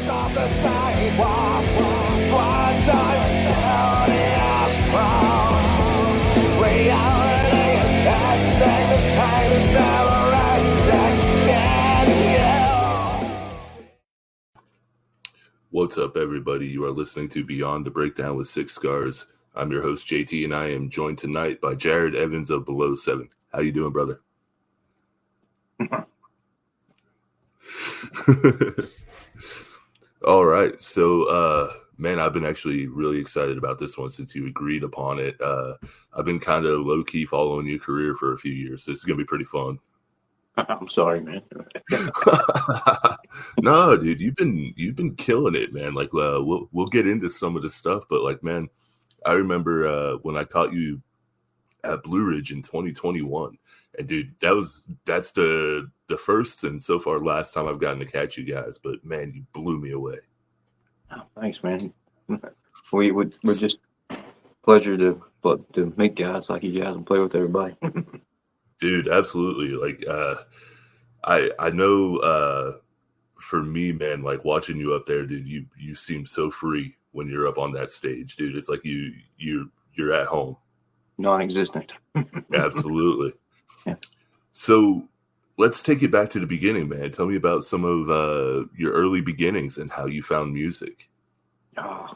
off the sidewalk. One time counting up from reality. That the time is never right. What's up, everybody? You are listening to Beyond the Breakdown with Six Scars. I'm your host, JT, and I am joined tonight by Jarrod Evans of Below 7. How you doing, brother? All right. So, man, I've been actually really excited about this one since you agreed upon it. I've been kind of low-key following your career for a few years, so this is going to be pretty fun. I'm sorry, man. No, dude, you've been killing it, man. Like, we'll get into some of the stuff, but like, man, I remember when I caught you at Blue Ridge in 2021, and dude, that's the first and so far last time I've gotten to catch you guys. But man, you blew me away. Oh, thanks, man. We're just pleasure to meet guys like you guys and play with everybody. Dude, absolutely. Like, I know, for me, man, like watching you up there, dude, you seem so free when you're up on that stage, dude. It's like you're at home. Non-existent. Absolutely. Yeah. So let's take it back to the beginning, man. Tell me about some of your early beginnings and how you found music. Oh,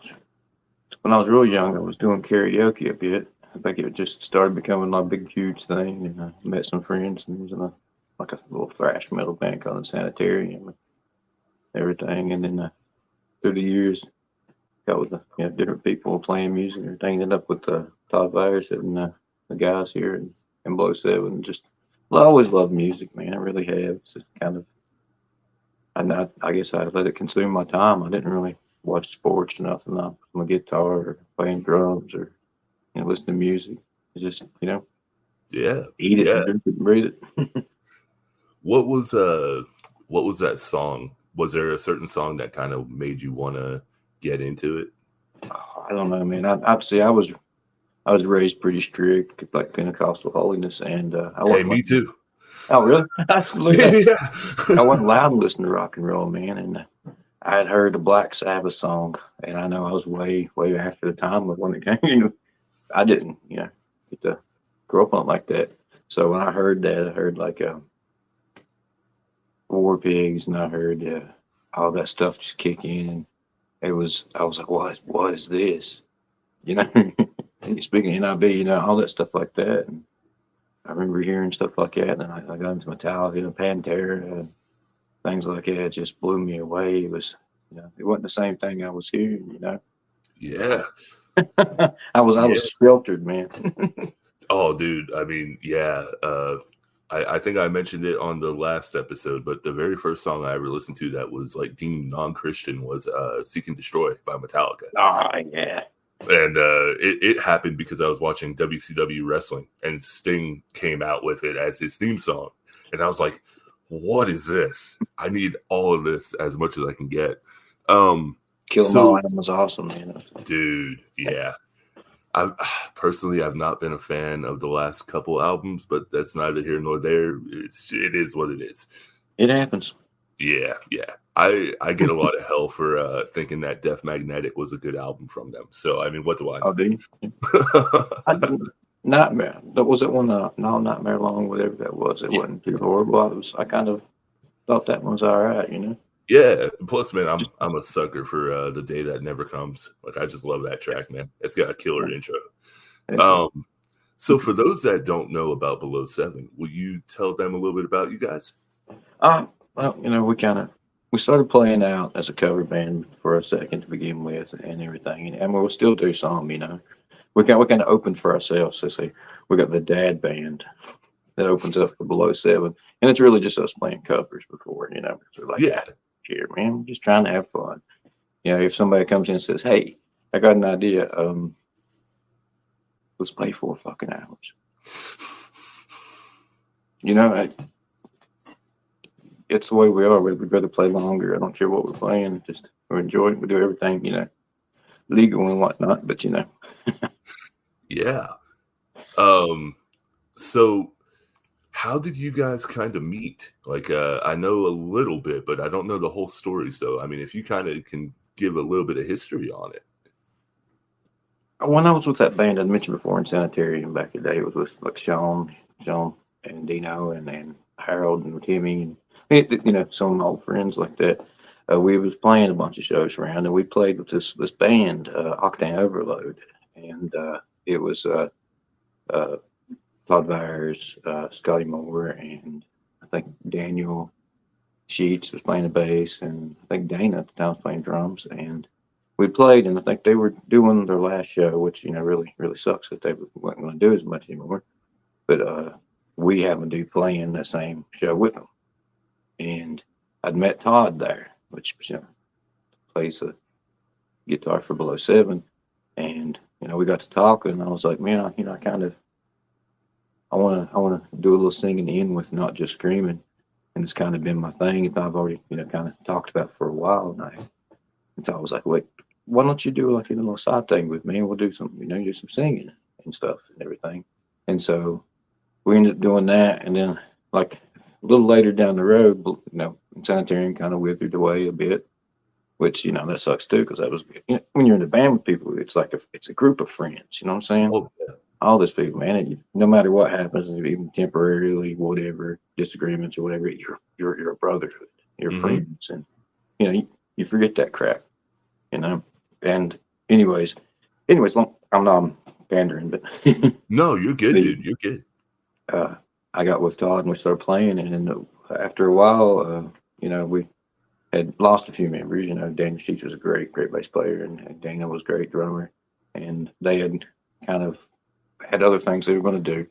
when I was real young, I was doing karaoke a bit. I think it just started becoming a big, huge thing, and I met some friends and was in a little thrash metal band called the Sanitarium and everything. And then through the years, got with different people playing music and everything. Ended up with Todd Byers and the guys here in Below 7. Just I always loved music, man. I really have. It's just kind of, I guess I let it consume my time. I didn't really watch sports or nothing. I was on my guitar or playing drums or listen to music. It's just eat it, and drink it, and breathe it. What was that song? Was there a certain song that kind of made you want to get into it? Oh, I don't know, man. I'd say I was raised pretty strict, like Pentecostal holiness, and I wasn't. Hey, me too. Oh, really? Absolutely. Yeah. I wasn't allowed to listen to rock and roll, man, and I had heard the Black Sabbath song, and I know I was way after the time of when it came. I didn't, get to grow up on it like that. So when I heard that, I heard like War Pigs, and I heard all that stuff just kick in. I was like, what is this? Speaking of NIB, all that stuff like that. And I remember hearing stuff like that, and I got into Metallica, Pantera, things like that. It just blew me away. It was, it wasn't the same thing I was hearing, Yeah. I was sheltered, man. Oh, dude. I mean, yeah. I think I mentioned it on the last episode, but the very first song I ever listened to that was like deemed non-Christian was Seek and Destroy by Metallica. Oh, yeah. And it happened because I was watching WCW wrestling, and Sting came out with it as his theme song. And I was like, what is this? I need all of this as much as I can get. Kill 'Em All Animals was awesome, man. Dude, yeah. I've not been a fan of the last couple albums, but that's neither here nor there. It is what it is. It happens. Yeah. I get a lot of hell for thinking that Death Magnetic was a good album from them. So, I mean, what do I know? Oh, do you? Nightmare. Was it one? No, Nightmare Long, whatever that was. It wasn't too horrible. I kind of thought that one was all right, Yeah. Plus, man, I'm a sucker for The Day That Never Comes. Like, I just love that track, man. It's got a killer intro. So for those that don't know about Below 7, will you tell them a little bit about you guys? Well, we started playing out as a cover band for a second to begin with and everything, and we'll still do some, We kind of open for ourselves. So say we got the dad band that opens up for Below 7, and it's really just us playing covers before, because we're like, here, man, we're just trying to have fun. If somebody comes in and says, hey, I got an idea, let's play 4 fucking hours. It's the way we are. We'd rather play longer. I don't care what we're playing. Just we enjoy it. We do everything, legal and whatnot. But Yeah. So how did you guys kind of meet? Like, I know a little bit, but I don't know the whole story. So, I mean, if you kind of can give a little bit of history on it. When I was with that band I mentioned before in Sanitarium back in the day, it was with like Sean and Dino and Harold and Timmy and some of my old friends like that. We was playing a bunch of shows around, and we played with this band, Octane Overload, and it was Todd Byers, Scotty Moore, and I think Daniel Sheets was playing the bass, and I think Dana at the time was playing drums, and we played, and I think they were doing their last show, which really really sucks that they weren't going to do as much anymore. But we happened to be playing the same show with them, and I'd met Todd there, which plays the guitar for Below Seven, and we got to talking, and I was like, man, I kind of I want to do a little singing in with not just screaming, and it's kind of been my thing, and I've already kind of talked about for a while now. And so I was like, wait, why don't you do like a little side thing with me, and we'll do some do some singing and stuff and everything. And so we ended up doing that, and then like a little later down the road, Sanitarium kind of withered away a bit, which that sucks too, because that was when you're in a band with people, it's like it's a group of friends. You know what I'm saying? Oh, yeah. All these people, man, and no matter what happens, even temporarily, whatever disagreements or whatever, you're a brotherhood, you're friends, and you forget that crap, And anyways, I'm not pandering, but No, you're good, dude. You're good. I got with Todd and we started playing, and then after a while, we had lost a few members. Daniel Sheets was a great bass player, and Dana was a great drummer, and they had kind of had other things they were going to do,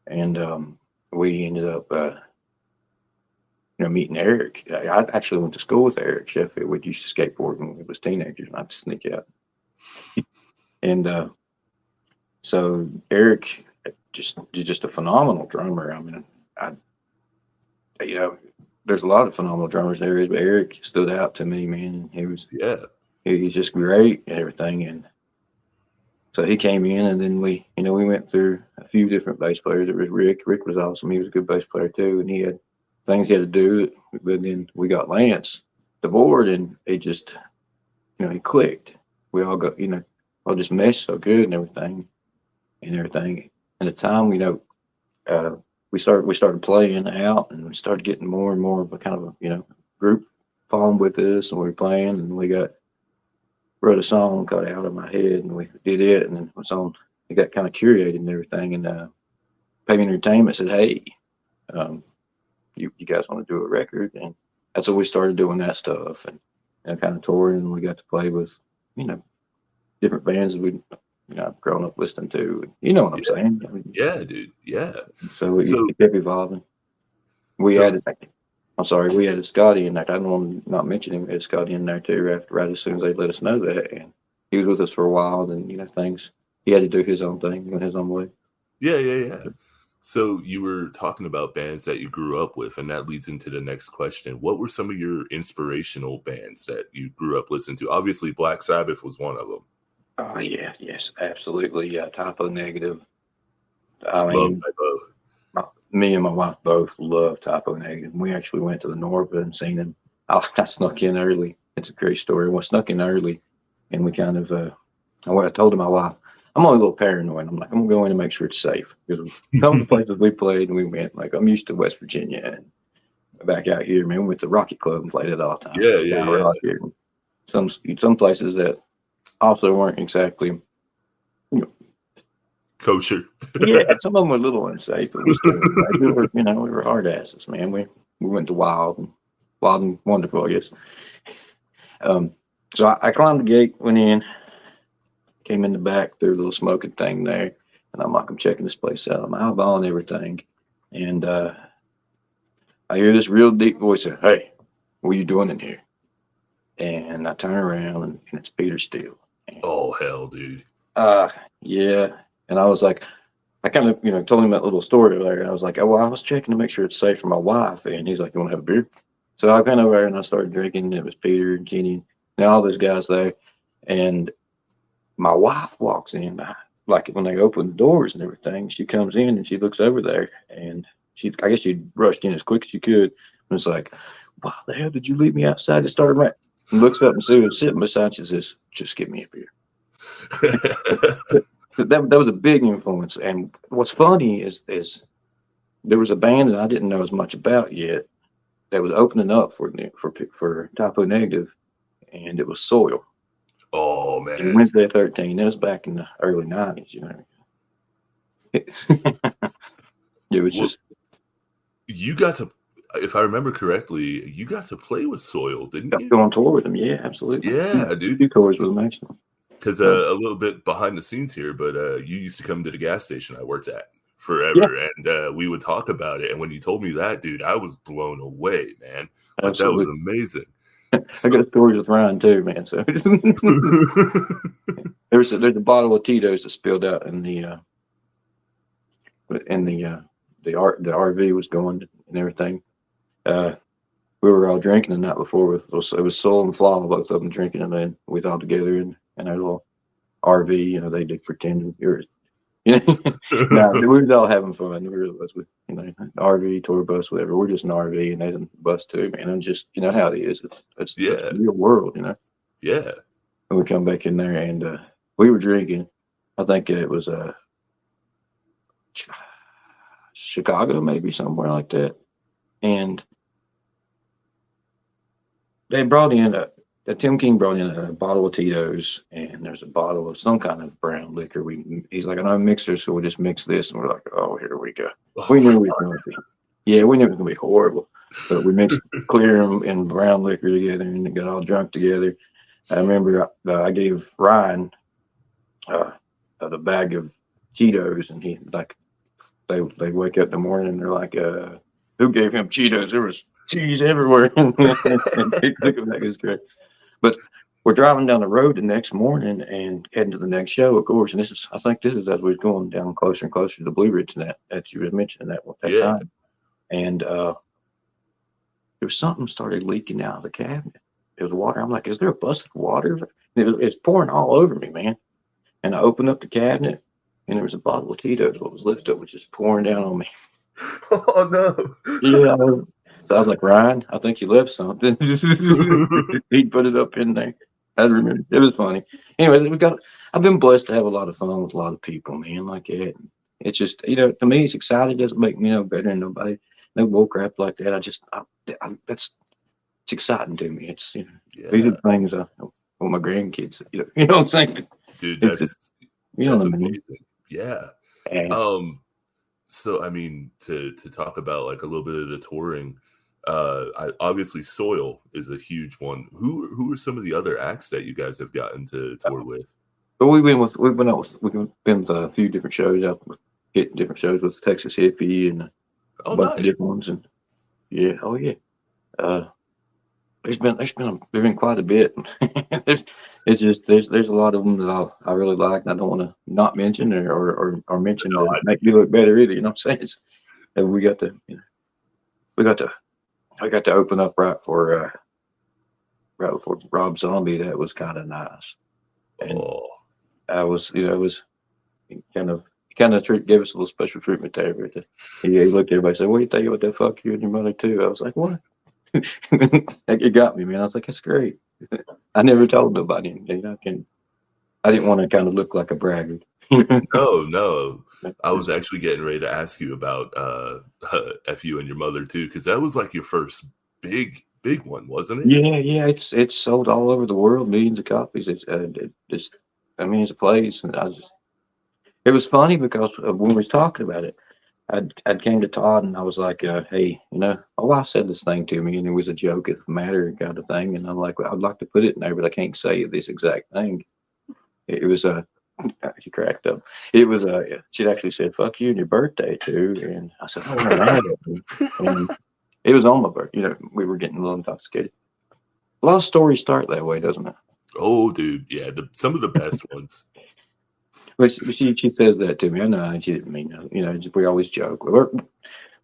and we ended up meeting Eric. I actually went to school with Eric Sheffield. We used to skateboard when we was teenagers, and I'd sneak out. And so Eric just a phenomenal drummer. I mean, there's a lot of phenomenal drummers there, but Eric stood out to me, man. He's just great and everything. And so he came in, and then we went through a few different bass players. It was Rick. Rick was awesome. He was a good bass player too, and he had things he had to do. But then we got Lance the board, and it just, he clicked. We all got, all just meshed so good and everything. And at the time, we started playing out, and we started getting more and more of a kind of a group following with us, and we were playing, and we wrote a song cut out of my head, and we did it, and then it got kind of curated and everything, and Payment Entertainment said, hey, you guys want to do a record? And that's when we started doing that stuff, and kind of touring, and we got to play with different bands that I've grown up listening to. You know what I'm saying? I mean, yeah, dude. Yeah. So it kept evolving. We added Scotty in there. I don't want to not mention him. We had Scotty in there too, right as soon as they let us know that. And he was with us for a while. Then, things, he had to do his own thing, went his own way. Yeah. So you were talking about bands that you grew up with, and that leads into the next question. What were some of your inspirational bands that you grew up listening to? Obviously, Black Sabbath was one of them. Oh, yeah, yes, absolutely. Yeah, Typo Negative. Love Typo. Me and my wife both love Typo Negative. We actually went to the Norva and seen them. I snuck in early. It's a great story. We snuck in early, and we kind of, I told my wife, I'm only a little paranoid. I'm like, I'm going to go in and make sure it's safe. Because some of the places we played, and we went, like, I'm used to West Virginia. And back out here, man, we went to Rocket Club and played it all the time. Yeah. Some places that also weren't exactly kosher. Yeah, some of them were a little unsafe, but we were hard asses, man. We went to Wild and Wonderful, I guess. So I climbed the gate, went in, came in the back through a little smoking thing there, and I'm checking this place out. I'm eyeballing everything, and I hear this real deep voice say, "Hey, what are you doing in here?" And I turn around, and it's Peter Steele. Oh, hell, dude. Yeah. And I was like, I kind of, told him that little story there. And I was like, oh, well, I was checking to make sure it's safe for my wife. And he's like, you want to have a beer? So I went over there and I started drinking. It was Peter and Kenny and all those guys there. And my wife walks in, like when they open the doors and everything, she comes in and she looks over there and I guess she rushed in as quick as she could. And it's like, why the hell did you leave me outside? It started raining. And looks up and sees who's sitting beside. She says, "Just get me up here." that was a big influence. And what's funny is there was a band that I didn't know as much about yet that was opening up for Typo Negative, and it was Soil. Oh And man, Wednesday 13. That was back in the early 90s. You know, it was just. you got to, if I remember correctly, you got to play with Soil, didn't Got to you? go on tour with them. Yeah, absolutely. Yeah, dude. Two tours with them, actually. Because a little bit behind the scenes here, but you used to come to the gas station I worked at forever, and we would talk about it. And when you told me that, dude, I was blown away, man. Like, Absolutely. that was amazing. I got stories with Ryan too, man. So there's a bottle of Tito's that spilled out in the RV was going and everything. We were all drinking the night before. It was Soul and Flaw, both of them drinking, and then we all together in our little RV. You know, they did pretend you're. No, we was all having fun. We really was with, you know, RV, tour bus, whatever. We're just an RV and they didn't bus too, man. And just, you know how it is. It's the real world, you know. Yeah. And we come back in there and we were drinking. I think it was Chicago, maybe somewhere like that. And they brought in Tim King brought in a bottle of Tito's, and there's a bottle of some kind of brown liquor. He's like, "I know mixer, so we'll just mix this." And we're like, "Oh, here we go." We knew it was going to be, we knew it was going to be horrible, but we mixed clear and brown liquor together and got all drunk together. I remember I gave Ryan the bag of Cheetos, and he like they wake up in the morning and they're like, "Who gave him Cheetos? There was cheese everywhere." And he took them back. It was great. But we're driving down the road the next morning and heading to the next show, of course. And I think this is as we was going down closer and closer to the Blue Ridge that you were mentioning that time. And there was something started leaking out of the cabinet. It was water. I'm like, "Is there a busted water?" And it's pouring all over me, man. And I opened up the cabinet and there was a bottle of Tito's. What was left of it was just pouring down on me. Oh no. Yeah. So I was like, "Ryan, I think you left something." He put it up in there. I remember. It was funny. Anyways, I've been blessed to have a lot of fun with a lot of people, man, like that. It's just, you know, to me, it's exciting. It doesn't make me no better than nobody. No bull crap like that. It's exciting to me. It's, you know, these are the things I want my grandkids, you know what I'm saying? Dude, that's amazing. Yeah. And, so I mean, to talk about like a little bit of the touring, obviously Soil is a huge one. Who are some of the other acts that you guys have gotten to tour with? But we've been with a few different shows hitting different shows with Texas Hippie and a bunch of different ones. And there's been quite a bit. there's a lot of them that I really like, and I don't want to not mention or mention to make me look better either. You know what I'm saying? And I got to open up right before Rob Zombie. That was kind of nice. And I was, you know, it was kind of gave us a little special treatment there. But he looked at everybody and said, "What do you think about that? Fuck you and your mother too." I was like, "What?" It got me, man. I was like, "That's great." I never told nobody. You know, I didn't want to kind of look like a braggart. No. I was actually getting ready to ask you about F you and your mother too, because that was like your first big one, wasn't it? Yeah. It's sold all over the world, millions of copies. It's millions of plays, and it was funny because when we was talking about it, I'd came to Todd and I was like, "Hey, you know, my wife said this thing to me, and it was a joke, if matter kind of thing." And I'm like, "Well, I'd like to put it in there, but I can't say this exact thing." It was she cracked up. It was she'd actually said, "Fuck you and your birthday too," and I said, "I wasn't mad at you." And it was on my birthday. You know, we were getting a little intoxicated. A lot of stories start that way, doesn't it? Oh, dude, yeah, some of the best ones. But she says that to me. I know she didn't mean that. You know, we always joke.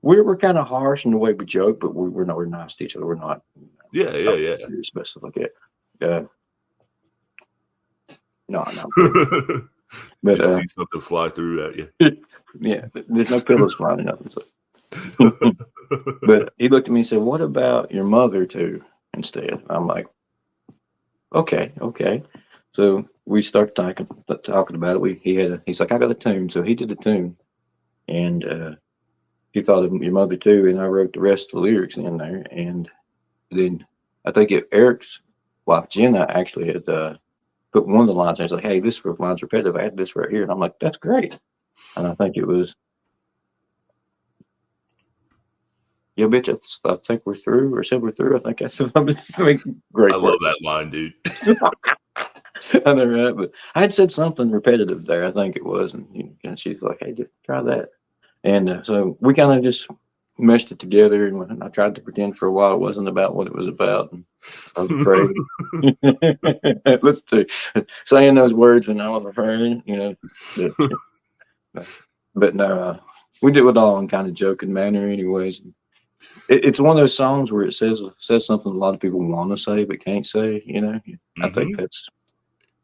We're kind of harsh in the way we joke, but we're nice to each other. We're not. Yeah. Especially like that. No. But see something fly through at you. Yeah, there's no pillows flying or nothing. So. But he looked at me and said, "What about your mother too?" Instead, I'm like, okay. So we started talking about it. He's like, "I got a tune," so he did a tune, and he thought of your mother too, and I wrote the rest of the lyrics in there, and then I think Eric's wife Jenna actually had put one of the lines. And I was like, "Hey, this line's repetitive. I had this right here," and I'm like, "That's great." And I think it was, "Yeah, bitch, I think we're through," or said we're through. I think I said, I "Great love work." that line, dude. I know, right? But I had said something repetitive there. I think it was, and she's like, "Hey, just try that." And so we kind of just meshed it together, and I tried to pretend for a while it wasn't about what it was about. And I was afraid. Let's do saying those words, and I was afraid, but no, we did it all in kind of joking manner, anyways. It's one of those songs where it says something a lot of people want to say but can't say. I think that's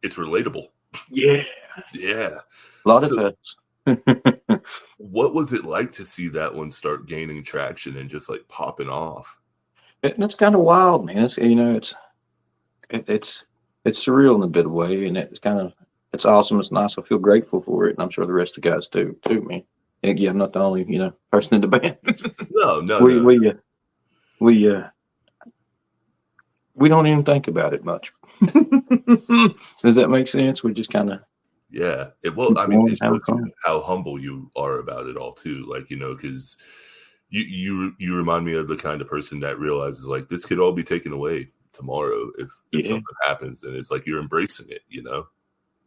it's relatable. Yeah. A lot of us. What was it like to see that one start gaining traction and just like popping off? It's kind of wild, man. It's surreal in a bit of way, and it's awesome. It's nice. I feel grateful for it, and I'm sure the rest of the guys do too, man. And again, I'm not the only person in the band. No. We don't even think about it much. Does that make sense? We just kind of it shows you how humble you are about it all too. Like, because you remind me of the kind of person that realizes like this could all be taken away tomorrow if something happens, and it's like you're embracing it.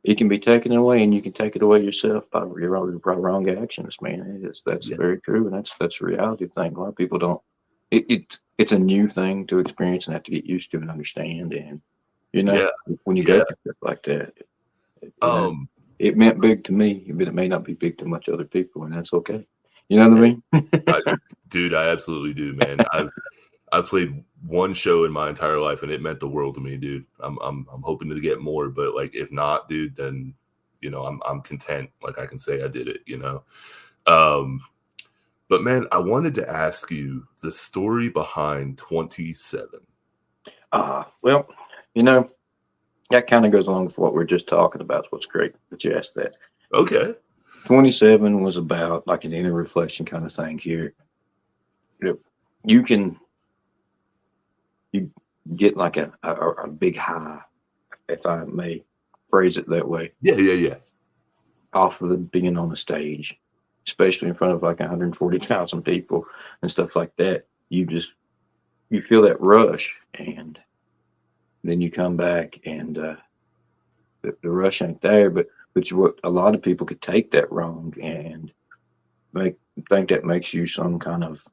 It can be taken away, and you can take it away yourself by your wrong actions, man. That's very true, and that's a reality thing. A lot of people don't. It's a new thing to experience and have to get used to and understand. And when you go through stuff like that, it meant big to me, but it may not be big to much other people, and that's okay. You know what I mean? Dude, I absolutely do, man. I've played one show in my entire life, and it meant the world to me, dude. I'm hoping to get more, but like if not, dude, then I'm content. Like I can say I did it, But man, I wanted to ask you the story behind 27. Well, that kind of goes along with what we're just talking about. What's great that you asked that. Okay. 27 was about like an inner reflection kind of thing here. You get like a big high, if I may phrase it that way. Yeah. Off of being on the stage, especially in front of like 140,000 people and stuff like that. You feel that rush, and then you come back, and the rush ain't there. But what a lot of people could take that wrong and think that makes you some kind of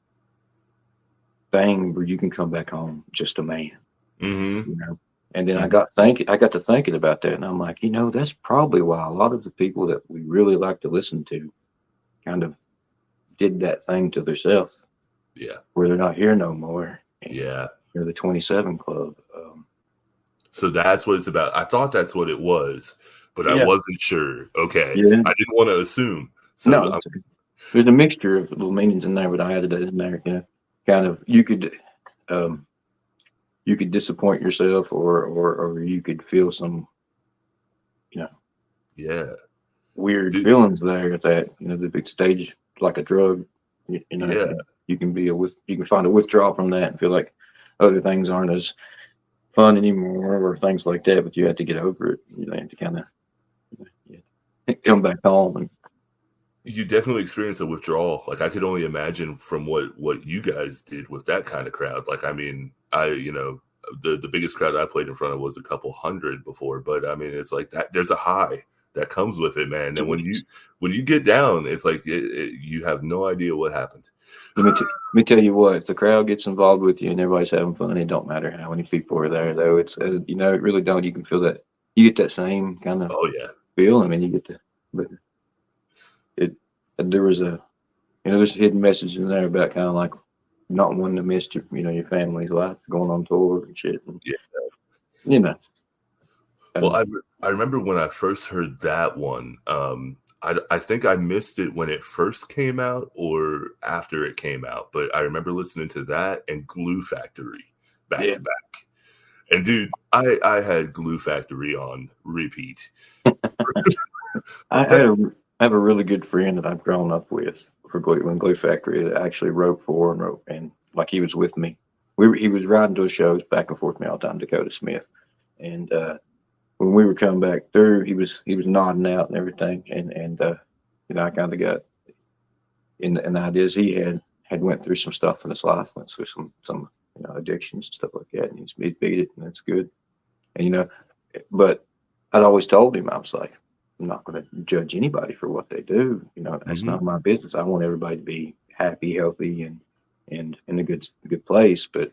thing where you can come back home just a man. Mm-hmm. And then I got to thinking about that, and I'm like, that's probably why a lot of the people that we really like to listen to kind of did that thing to themselves. Yeah. Where they're not here no more. Yeah. They're the 27 Club. So that's what it's about. I thought that's what it was, but I wasn't sure. Okay. Yeah. I didn't want to assume. So no, there's a mixture of little meanings in there, but I added it in there, kind of, you could disappoint yourself, or you could feel some, weird feelings there at that, the big stage, like a drug, you can find a withdrawal from that and feel like other things aren't as fun anymore or things like that, but you have to get over it. You have to kind of come back home. And you definitely experience a withdrawal. Like I could only imagine from what you guys did with that kind of crowd. Like, I mean, the biggest crowd I played in front of was a couple hundred before, but I mean, it's like that there's a high that comes with it, man. And when you get down, it's like you have no idea what happened. Let me tell you what, if the crowd gets involved with you and everybody's having fun, it don't matter how many people are there, though. It's it really don't. You can feel that. You get that same kind of feel. I mean, you get but there was there's a hidden message in there about kind of like not wanting to miss your family's life, going on tour and shit. And, Well, I remember when I first heard that one, I think I missed it when it first came out or after it came out, but I remember listening to that and Glue Factory back Yeah. to back. And dude, I had Glue Factory on repeat. I That, have a really good friend that I've grown up with for Glue Factory that actually wrote for and like he was with me. He was riding to the shows back and forth with me all the time, Dakota Smith. And when we were coming back through, he was nodding out and everything. And I kind of got in the ideas he had went through some stuff in his life, went through some addictions and stuff like that, and he's beat it, and that's good. And but I'd always told him, I was like, I'm not going to judge anybody for what they do. That's not my business. I want everybody to be happy, healthy, and in a good place. But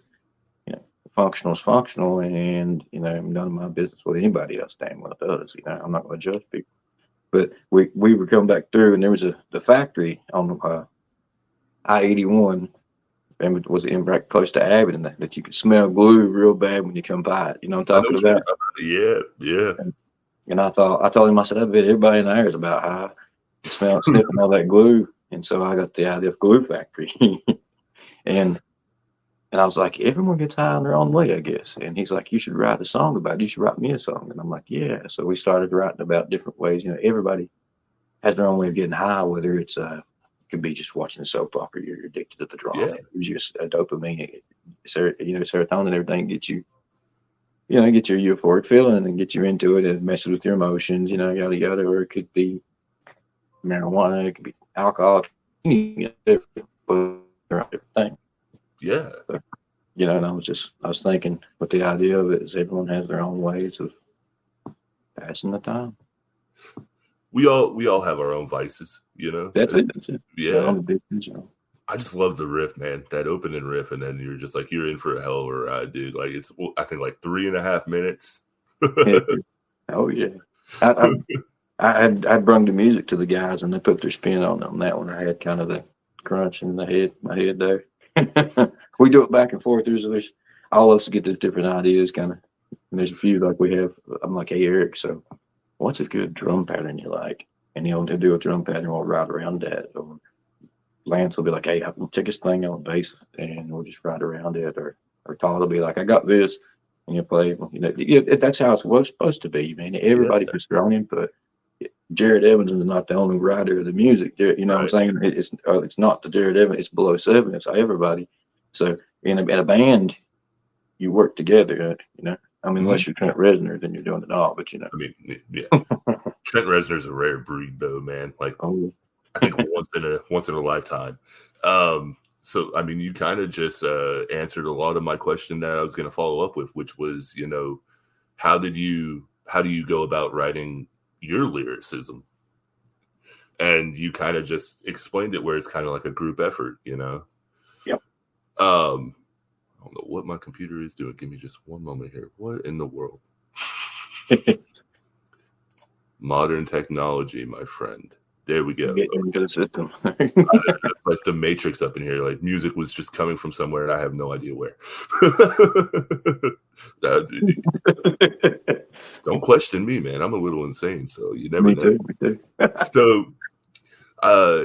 functional is functional, and none of my business what anybody else damn well does. I'm not going to judge people. But we were coming back through, and there was the factory on I-81, and it was in right close to Abbott, that you could smell glue real bad when you come by it. You know what I'm talking about? Yeah. And I told him, I said, I bet everybody in there is about high, sniffing all that glue. And so I got the idea of Glue Factory. and I was like, everyone gets high in their own way, I guess. And he's like, you should write a song about it. You should write me a song. And I'm like, yeah. So we started writing about different ways. Everybody has their own way of getting high, whether it's it could be just watching a soap opera, you're addicted to the drama. Yeah. It gives you a dopamine, serotonin and everything gets you, get your euphoric feeling and get you into it and messes with your emotions, yada yada. Or it could be marijuana, it could be alcohol, different thing. Yeah. So, and I was thinking with the idea of it is everyone has their own ways of passing the time. We all have our own vices, That's it. Yeah. I just love the riff, man. That opening riff, and then you're just like, you're in for a hell of a ride, dude. Like it's, I think, like 3.5 minutes. Oh yeah. I brung the music to the guys, and they put their spin on that one. I had kind of the crunch in my head there. We do it back and forth. There's all of us get those different ideas, kind of. And there's a few like we have. I'm like, hey Eric, so what's a good drum pattern you like? And he'll do a drum pattern. We'll ride around that. Or Lance will be like, hey, check this thing on bass, and we'll just ride around it. Or Todd will be like, I got this, and you'll play. That's how it was supposed to be, man. Everybody puts their own input. Jarrod Evans is not the only writer of the music. What I'm saying? It's not the Jarrod Evans. It's below 7. It's everybody. So in a band, you work together. Unless you're Trent Reznor, then you're doing it all. But I mean, yeah. Trent Reznor's a rare breed, though, man. Like, I think once in a lifetime. So I mean, you kind of just answered a lot of my question that I was going to follow up with, which was, how do you go about writing your lyricism? And you kind of just explained it where it's kind of like a group effort, Yep. I don't know what my computer is doing. Give me just one moment here. What in the world? Modern technology, my friend. There we go. Get into the system. It's like the Matrix up in here. Like music was just coming from somewhere, and I have no idea where. Don't question me, man. I'm a little insane, so you never know. Me too. So,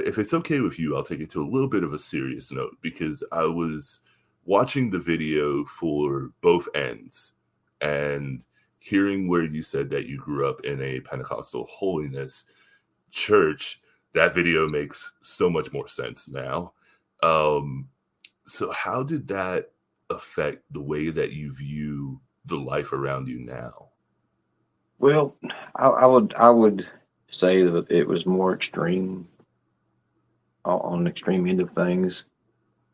if it's okay with you, I'll take it to a little bit of a serious note, because I was watching the video for Both Ends and hearing where you said that you grew up in a Pentecostal holiness church. That video makes so much more sense now. So how did that affect the way that you view the life around you now? Well, I would say that it was more extreme, on the extreme end of things,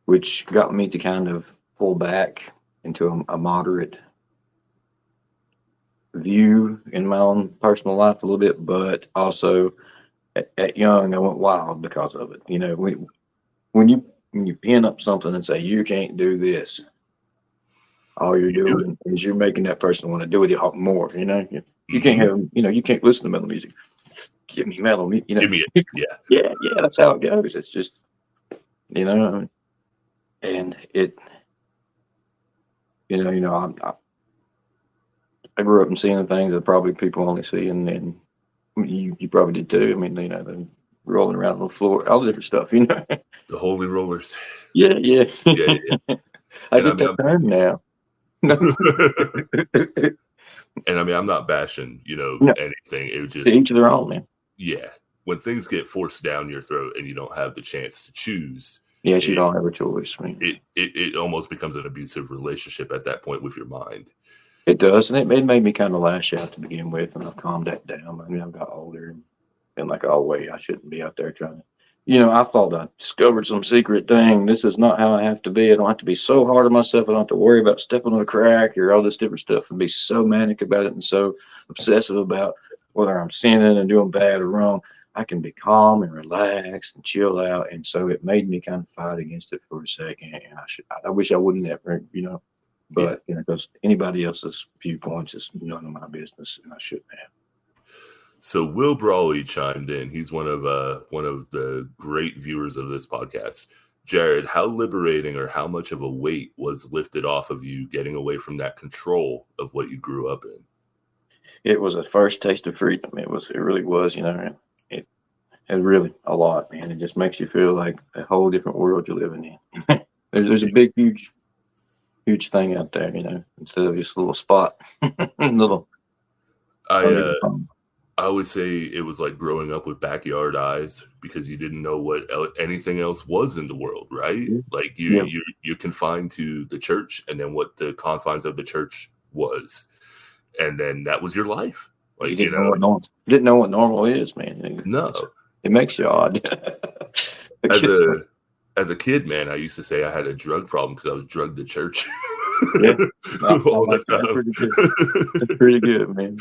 which got me to kind of pull back into a moderate view in my own personal life a little bit, but also at young, I went wild because of it. When you pin up something and say you can't do this, all you're doing is you're making that person want to do it more. You can't have, you can't listen to metal music. Give me metal music. Give me it. Yeah. That's how it goes. It's just, and it, I grew up and seeing things that probably people only see in You probably did too. I mean, the rolling around on the floor, all the different stuff, The holy rollers. Yeah, yeah. Yeah, yeah. I And I get mean, that term now. and I mean, I'm not bashing, No, anything. It would to just, each of their own, man. yeah. When things get forced down your throat and you don't have the chance to choose, Yes, you it don't have a choice, man. it almost becomes an abusive relationship at that point with your mind. It does, and it made me kind of lash out to begin with, and I've calmed that down. I mean, I've got older and like, oh wait, I shouldn't be out there trying to. I thought I discovered some secret thing. This is not how I have to be. I don't have to be so hard on myself. I don't have to worry about stepping on a crack or all this different stuff and be so manic about it and so obsessive about whether I'm sinning and doing bad or wrong. I can be calm and relaxed and chill out. And so it made me kind of fight against it for a second. And I wish I wouldn't ever, Yeah. but because anybody else's viewpoints is none of my business, and I shouldn't have. So Will Brawley chimed in. He's one of the great viewers of this podcast. Jarrod, how liberating or how much of a weight was lifted off of you getting away from that control of what you grew up in? It was a first taste of freedom. It really was, it really a lot, man. It just makes you feel like a whole different world you're living in. There's a big, huge thing out there, instead of just a little spot, little. I always say it was like growing up with backyard eyes because you didn't know what anything else was in the world, right? Like you're confined to the church and then what the confines of the church was, and then that was your life. Like you didn't know what normal is, man. No, it makes you odd. As a kid, man, I used to say I had a drug problem because I was drugged to church. Yeah, all the time. That's pretty good, man.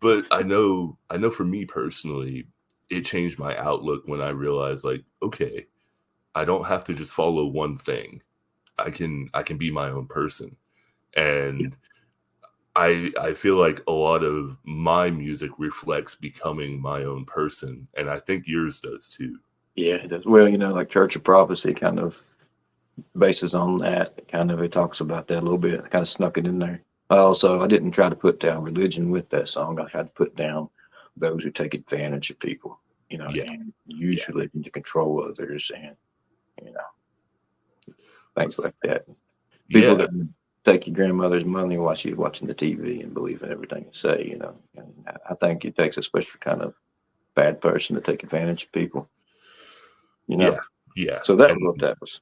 But I know for me personally, it changed my outlook when I realized, like, okay, I don't have to just follow one thing. I can be my own person. And I feel like a lot of my music reflects becoming my own person. And I think yours does too. Yeah, it does. Well, like Church of Prophecy kind of bases on that. It talks about that a little bit. I kind of snuck it in there. Also, I didn't try to put down religion with that song. I had to put down those who take advantage of people, and use religion to control others and, things like that. People that take your grandmother's money while she's watching the TV and believe in everything you say, And I think it takes a special kind of bad person to take advantage of people, Yeah. So that's what that was.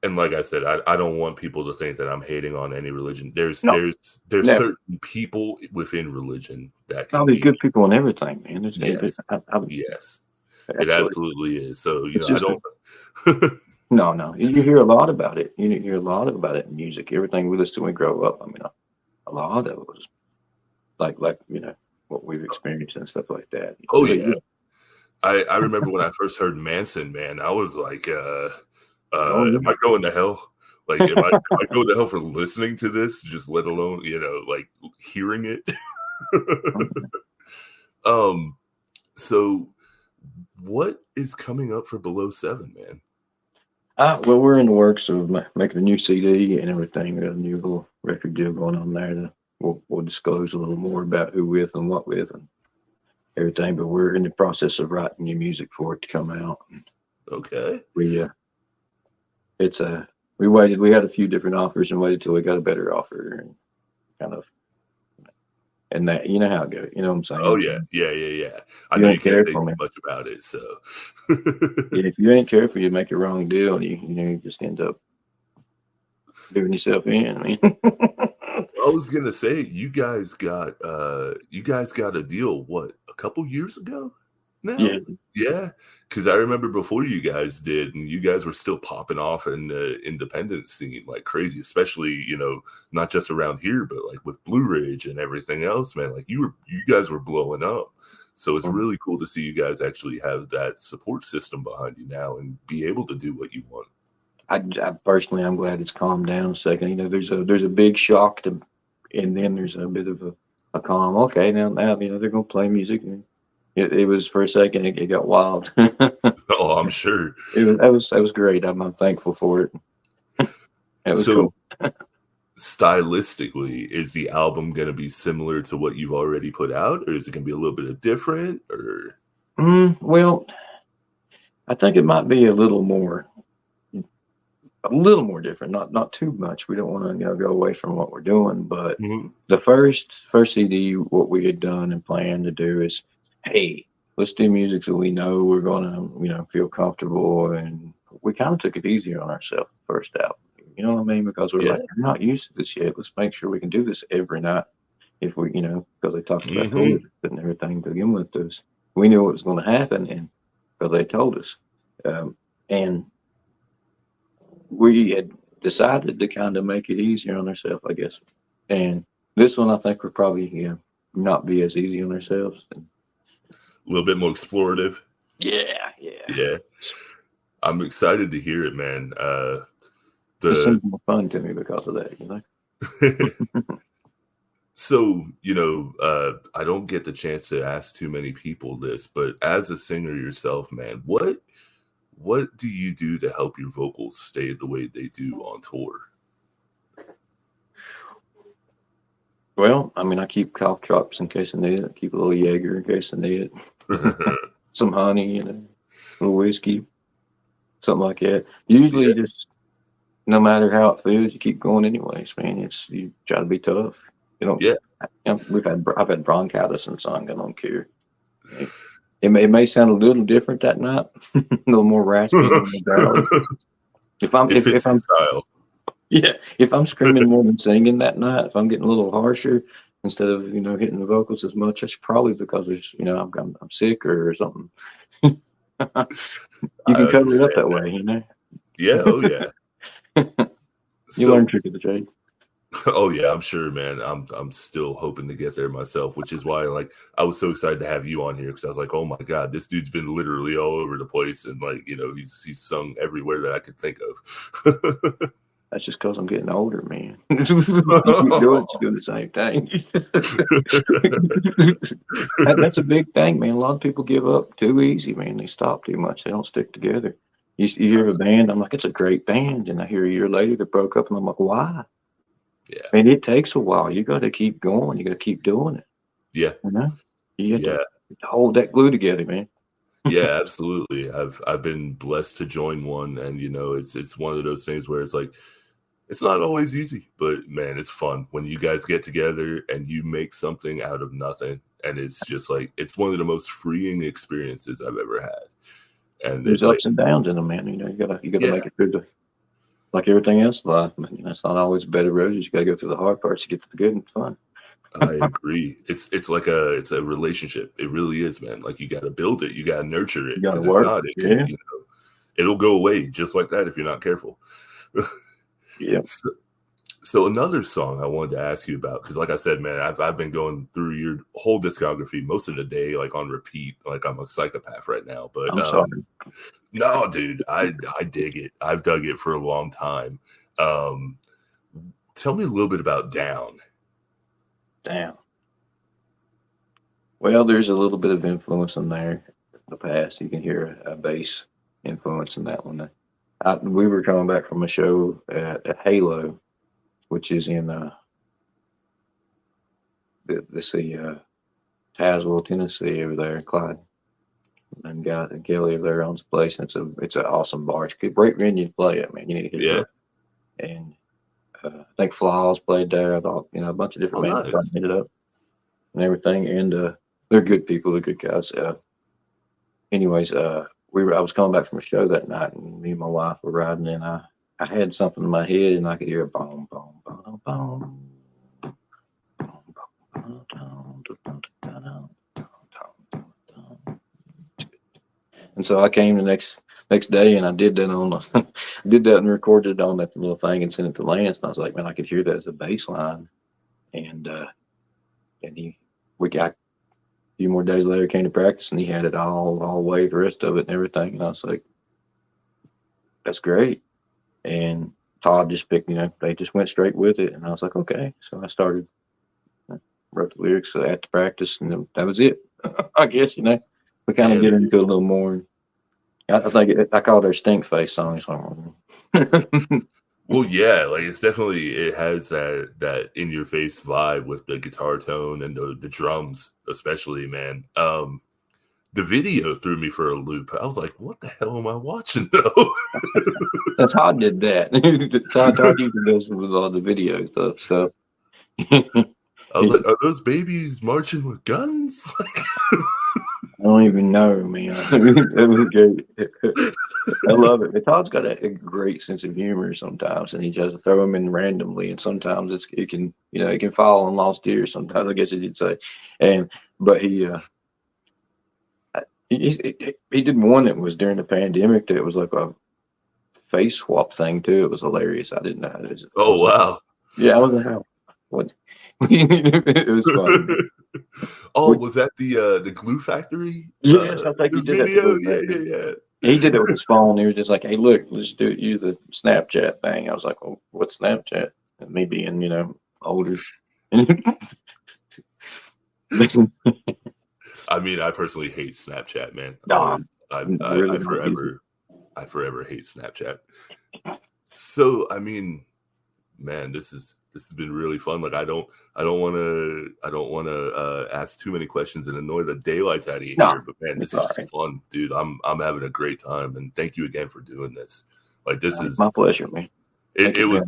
And like I said, I don't want people to think that I'm hating on any religion. There's certain people within religion that can be good people and everything, man. Yes, it absolutely is. So I don't. No, you hear a lot about it. You hear a lot about it in music. Everything we listen to when we grow up. I mean, a lot of it was like what we've experienced and stuff like that. Oh yeah. I remember when I first heard Manson, man. I was like. Am I going to hell? Like, am I going to hell for listening to this? Just let alone, like hearing it. So what is coming up for Below 7, man? Well, we're in the works of making a new CD and everything. We got a new little record deal going on there that we'll disclose a little more about who with and what with and everything. But we're in the process of writing new music for it to come out. Okay. We waited. We had a few different offers and waited till we got a better offer and kind of, and that, how it goes. You know what I'm saying? Oh yeah. I know you can't think much about it, so. If you ain't careful, you make a wrong deal, and you just end up doing yourself in. I mean, I was gonna say you guys got a deal a couple years ago now? Yeah. Because I remember before you guys did, and you guys were still popping off in the independent scene like crazy, especially, not just around here, but like with Blue Ridge and everything else, man. Like you guys were blowing up. So it's really cool to see you guys actually have that support system behind you now and be able to do what you want. I personally, I'm glad it's calmed down a second. There's a big shock and then there's a bit of a calm. Okay, now they're gonna play music. It was for a second. It got wild. Oh, I'm sure. That was great. I'm thankful for it. It was so, cool. stylistically, is the album going to be similar to what you've already put out, or is it going to be a little bit of different? Or Well, I think it might be a little more different. Not too much. We don't want to go away from what we're doing. But the first CD, what we had done and planned to do is, hey, let's do music that we know we're gonna feel comfortable, and we kind of took it easier on ourselves first album. You know what I mean? Because we're like, we're not used to this yet. Let's make sure we can do this every night. If we, because they talked about COVID and everything to begin with, us, we knew what was going to happen, and because they told us, and we had decided to kind of make it easier on ourselves, I guess. And this one, I think, will probably not be as easy on ourselves. A little bit more explorative. Yeah. I'm excited to hear it, man. It seems more fun to me because of that, So, I don't get the chance to ask too many people this, but as a singer yourself, man, what do you do to help your vocals stay the way they do on tour? Well, I mean, I keep cough drops in case I need it. I keep a little Jaeger in case I need it. Some honey and a little whiskey, something like that. Usually just no matter how it feels, you keep going anyways, man. You try to be tough. I've had bronchitis and song. I don't care. It may sound a little different that night, a little more raspy. If I'm screaming more than singing that night, if I'm getting a little harsher instead of hitting the vocals as much, it's probably because there's I'm sick or something. You can cover it up that way, Yeah, oh yeah. You learn trick of the trade. Oh yeah, I'm sure, man. I'm still hoping to get there myself, which is why I was so excited to have you on here, because I was like, oh my god, this dude's been literally all over the place, and he's sung everywhere that I could think of. That's just because I'm getting older, man. You keep doing the same thing. That's a big thing, man. A lot of people give up too easy, man. They stop too much. They don't stick together. You hear a band, I'm like, it's a great band. And I hear a year later they broke up, and I'm like, why? Yeah. Man, it takes a while. You got to keep going. You got to keep doing it. Yeah. You have to hold that glue together, man. Yeah, absolutely. I've been blessed to join one, and it's one of those things where it's like, it's not always easy, but man, it's fun when you guys get together and you make something out of nothing, and it's just like, it's one of the most freeing experiences I've ever had. And there's ups and downs in them, man. You gotta make it through like everything else in life. It's not always a bed of roses. You gotta go through the hard parts to get to the good and fun. I agree. It's a relationship. It really is, man. Like, you got to build it. You got to nurture it. You got to work. Not, it'll go away just like that if you're not careful. Yeah. So another song I wanted to ask you about, because like I said, man, I've been going through your whole discography most of the day, like on repeat. Like, I'm a psychopath right now. But I'm sorry. No, dude, I dig it. I've dug it for a long time. Tell me a little bit about Down. Damn. Well, there's a little bit of influence in there. In the past, you can hear a bass influence in that one. We were coming back from a show at Halo, which is in Tazewell, Tennessee, over there, Clyde. And Kelly over there owns the place, and it's an awesome bar. It's a great venue to play at, man. You need to hit it up. And I think Flaws played there. I thought, a bunch of different bands ended up and everything. And they're good people. They're good guys. Anyways, I was coming back from a show that night, and me and my wife were riding, and I had something in my head, and I could hear a boom, boom, boom, boom. And so I came the next day, and I did that did that and recorded it on that little thing and sent it to Lance. And I was like, man, I could hear that as a bass line. And we got a few more days later, came to practice, and he had it all way, the rest of it and everything. And I was like, that's great. And Todd just picked, they just went straight with it. And I was like, okay. So I wrote the lyrics at the practice, and that was it. I guess, we kind of get into a little more. I think I call it our stink face song. Well, yeah, like it's definitely it has that in your face vibe with the guitar tone and the drums, especially, man. The video threw me for a loop. I was like, "What the hell am I watching?" Though. That's how I did that. Todd usually does with all the video stuff. So I was like, "Are those babies marching with guns?" I don't even know, man. That was great. I love it. But Todd's got a great sense of humor sometimes, and he just throw them in randomly. And sometimes it can, it can fall on lost ears. Sometimes I guess you'd say, but he did one that was during the pandemic that was like a face swap thing too. It was hilarious. I didn't know how to. Oh wow! Yeah, I was like, how? What? It was funny. Oh, was that the glue factory? Yes, I think he did video. that. Yeah. He did it with his phone. He was just like, "Hey, look, let's use the Snapchat thing." I was like, "Oh, what's Snapchat?" And me being, older. I mean, I personally hate Snapchat, man. Nah, I forever hate Snapchat. So, I mean, man, this has been really fun. Like, I don't want to ask too many questions and annoy the daylights out of you here. But man, this is just fun, dude. I'm having a great time, and thank you again for doing this. Like, this is my pleasure, man. It was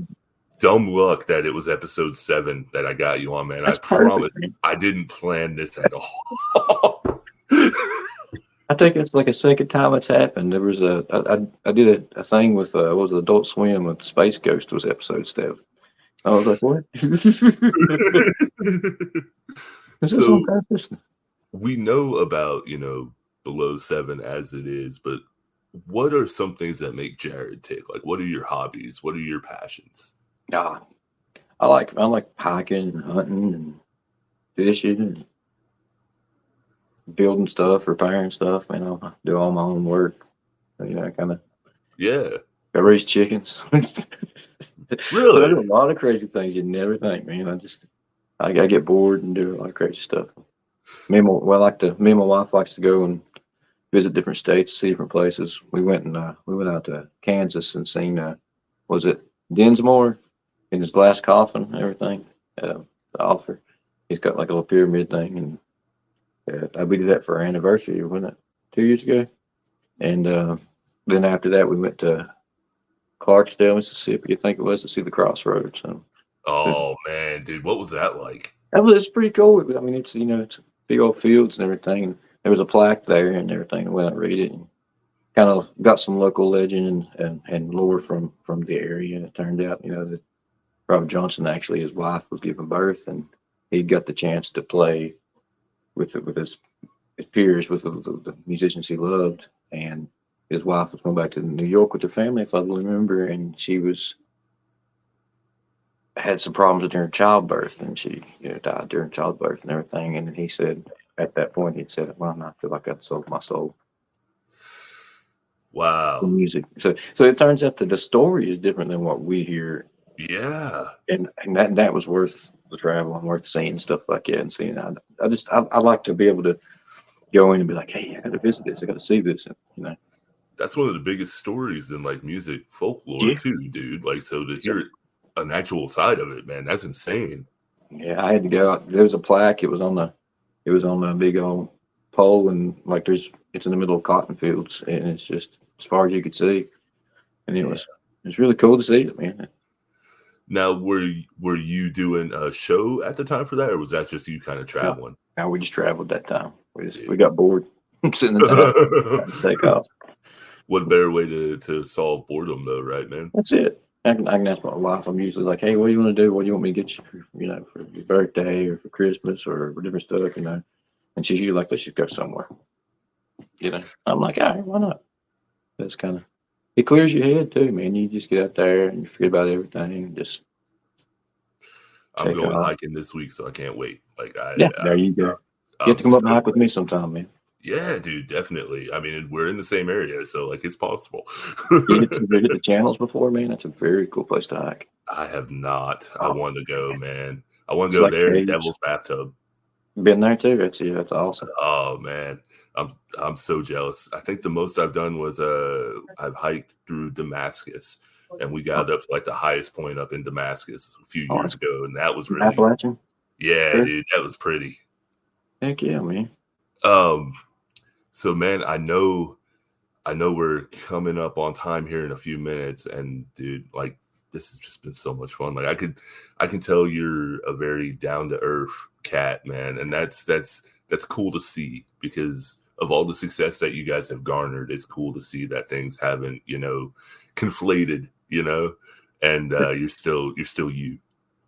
dumb luck that it was episode 7 that I got you on, man. That's I promise perfect, I didn't plan this at all. I think it's like a second time it's happened. There was I did a thing with what was it, Adult Swim with Space Ghost was episode 7. I was like, what? Is this on purpose? We know about, Below 7 as it is, but what are some things that make Jarrod tick? Like, what are your hobbies? What are your passions? I like hiking and hunting and fishing and building stuff, repairing stuff. I do all my own work. Kind of. Yeah. I raise chickens. Really? But I do a lot of crazy things you never think, man. I get bored and do a lot of crazy stuff. Me and my wife likes to go and visit different states, see different places. We went out to Kansas and seen was it Dinsmore in his glass coffin and everything. The author, he's got like a little pyramid thing, and we did that for our anniversary, wasn't it, 2 years ago? And then after that, we went to Clarksdale, Mississippi, I think it was, to see the crossroads. Oh man, dude, what was that like? It's pretty cool. I mean, it's big old fields and everything. And there was a plaque there and everything. I went and read it and kind of got some local legend and lore from the area. And it turned out, that Robert Johnson, actually, his wife was giving birth, and he got the chance to play with his peers, with the musicians he loved. And his wife was going back to New York with her family, if I remember, and she had some problems during childbirth, and she died during childbirth and everything. And he said, at that point, he'd said, "Well, I feel like I'd sold my soul." Wow. The music. So it turns out that the story is different than what we hear. Yeah. And that was worth the travel and worth seeing stuff like that and seeing. I like to be able to go in and be like, "Hey, I got to visit this. I got to see this." And, that's one of the biggest stories in like music folklore too, dude. Like, so to hear an actual side of it, man, that's insane. Yeah, I had to go out. There was a plaque. It was on the big old pole, and like it's in the middle of cotton fields, and it's just as far as you could see. And it was really cool to see it, man. Now, were you doing a show at the time for that, or was that just you kind of traveling? No, we just traveled that time. We got bored sitting in the time to take off. What better way to solve boredom, though, right, man? That's it. I can ask my wife. I'm usually like, "Hey, what do you want to do? What do you want me to get you for your birthday or for Christmas or for different stuff, And she's usually like, "Let's just go somewhere." I'm like, "All right, why not?" That's kind of, it clears your head too, man. You just get out there and you forget about everything and just. I'm going hiking this week, so I can't wait. There you go. You have to come up and hike with me sometime, man. Yeah, dude, definitely. I mean, we're in the same area, so like it's possible. You hit the channels before, man. That's a very cool place to hike. I have not. I want to go, man. I want to go there. Devil's Bathtub. Been there too. That's awesome. Oh man, I'm so jealous. I think the most I've done was I've hiked through Damascus, and we got up to like the highest point up in Damascus a few years ago, and that was really, Appalachian? yeah, Sure. dude, that was pretty. Heck yeah, man. So man, I know we're coming up on time here in a few minutes, and dude, like this has just been so much fun. Like I can tell you're a very down to earth cat, man, and that's cool to see because of all the success that you guys have garnered. It's cool to see that things haven't, conflated, and you're still you.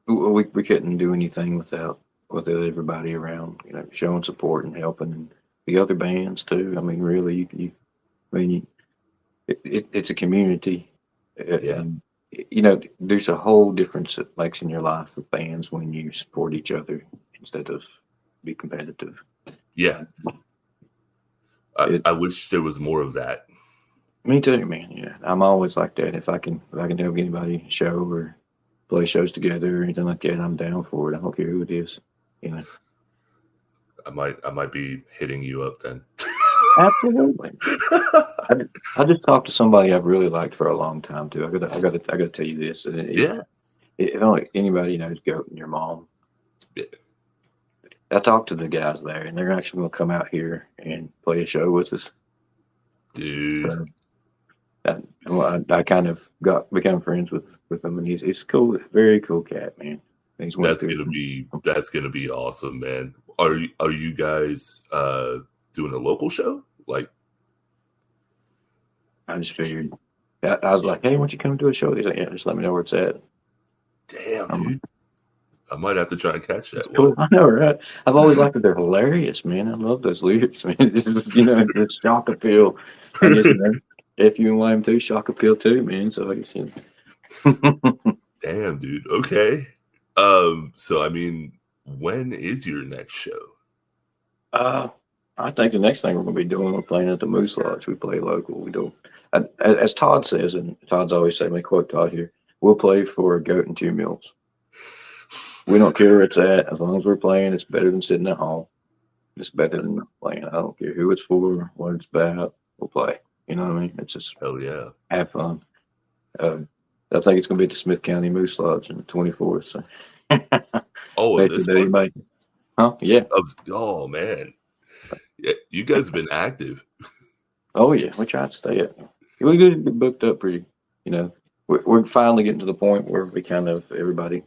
We couldn't do anything without everybody around, showing support and helping, and the other bands too. I mean, really, it's a community, Yeah. and there's a whole difference that makes in your life with bands when you support each other instead of be competitive. Yeah. I wish there was more of that. Me too, man. Yeah, I'm always like that. If I can help anybody show or play shows together or anything like that, I'm down for it. I don't care who it is. I might be hitting you up then. Absolutely. I just talked to somebody I've really liked for a long time too. I gotta tell you this. Yeah. If only anybody knows Goat and your mom. Yeah. I talked to the guys there, and they're actually going to come out here and play a show with us. Dude. So, I kind of become friends with him, and he's cool, very cool cat, man. That's gonna be awesome, man. Are you guys doing a local show? Like, I just figured. I was like, hey, why don't you come to a show? He's like, yeah, just let me know where it's at. Damn, dude. I might have to try and catch that Cool. one. I know, right? I've always liked it. They're hilarious, man. I love those lyrics, man. The shock appeal. And just, FUM too, shock appeal too, man. So Damn, dude. Okay. So I mean, when is your next show? I think the next thing we're going to be doing, we're playing at the Moose Lodge. We play local. We don't, as Todd says, and Todd's always saying, me quote Todd here, we'll play for a goat and 2 meals. We don't care where it's at. As long as we're playing, it's better than sitting at home. It's better than not playing. I don't care who it's for, what it's about. We'll play. You know what I mean? It's just hell yeah, have fun. I think it's going to be at the Smith County Moose Lodge on the 24th. So. This one? Huh? Yeah. Oh man, yeah, you guys have been active. Oh yeah, we try to stay up. We get booked up for you. We're finally getting to the point where we kind of everybody